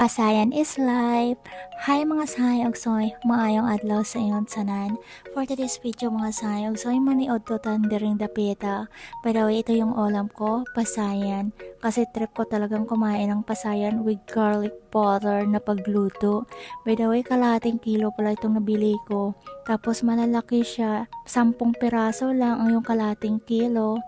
Pasayan is life. Hi mga sayog soy, maayong adlaw sa iyon tanan. For today's video mga sayog soy, maniod to tandering dapita. By the way, ito yung ulam ko, pasayan. Kasi trip ko talagang kumain ng pasayan with garlic butter na pagluto. By the way, kalahating kilo pala itong nabili ko. Tapos malalaki siya, 10 piraso lang ang yung kalahating kilo.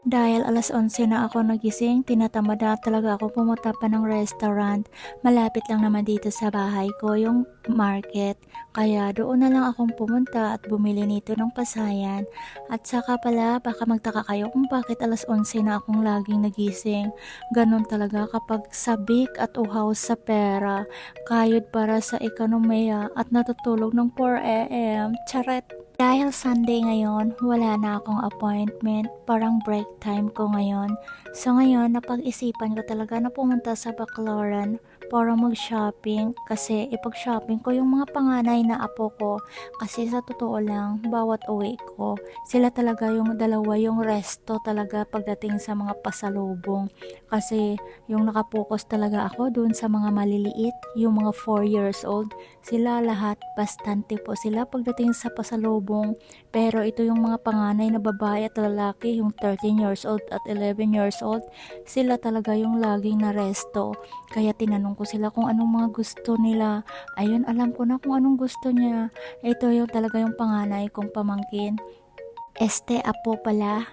Dahil alas 11 na ako nagising, tinatamad na talaga ako pumunta pa ng restaurant. Malapit lang naman dito sa bahay ko yung market. Kaya doon na lang akong pumunta at bumili nito ng pasayan. At saka pala, baka magtaka kayo kung bakit alas 11 na akong laging nagising. Ganon talaga kapag sabik at uhaw sa pera. Kayod para sa ekonomiya at natutulog ng 4 a.m. Charet! Dahil Sunday ngayon, wala na akong appointment, parang break time ko ngayon. So ngayon, napag-isipan ko talaga na pumunta sa Baclaran para mag-shopping kasi ipag-shopping ko yung mga panganay na apo ko kasi sa totoo lang, bawat uwi ko, sila talaga yung dalawa yung resto talaga pagdating sa mga pasalubong kasi yung nakapokus talaga ako dun sa mga maliliit, yung mga 4 years old, sila lahat bastante po sila pagdating sa pasalubong. Pero ito yung mga panganay na babae at lalaki, yung 13 years old at 11 years old, sila talaga yung laging na resto. Kaya tinanong ko sila kung anong mga gusto nila. Ayun, alam ko na kung anong gusto niya. Ito yung talaga yung panganay kong pamangkin. Este apo pala.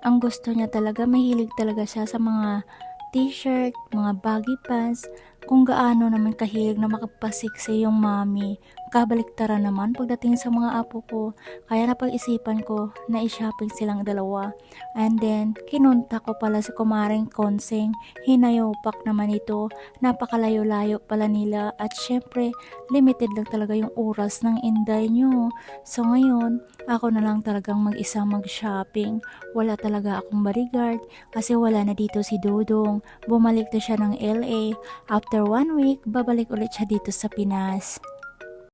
Ang gusto niya talaga, mahilig talaga siya sa mga t-shirt, mga baggy pants, kung gaano naman kahilig na makapasiksi yung mami. Kabaliktaran naman pagdating sa mga apo ko, kaya napag-isipan ko na i-shopping silang dalawa. And then, kinunta ko pala si Kumaring Konseng, hinayopak naman ito, napakalayo-layo pala nila at syempre, limited lang talaga yung oras ng inday nyo. So ngayon, ako na lang talagang mag-isang mag-shopping. Wala talaga akong bodyguard kasi wala na dito si Dodong. Bumalik na siya ng LA. After 1 week, babalik ulit siya dito sa Pinas.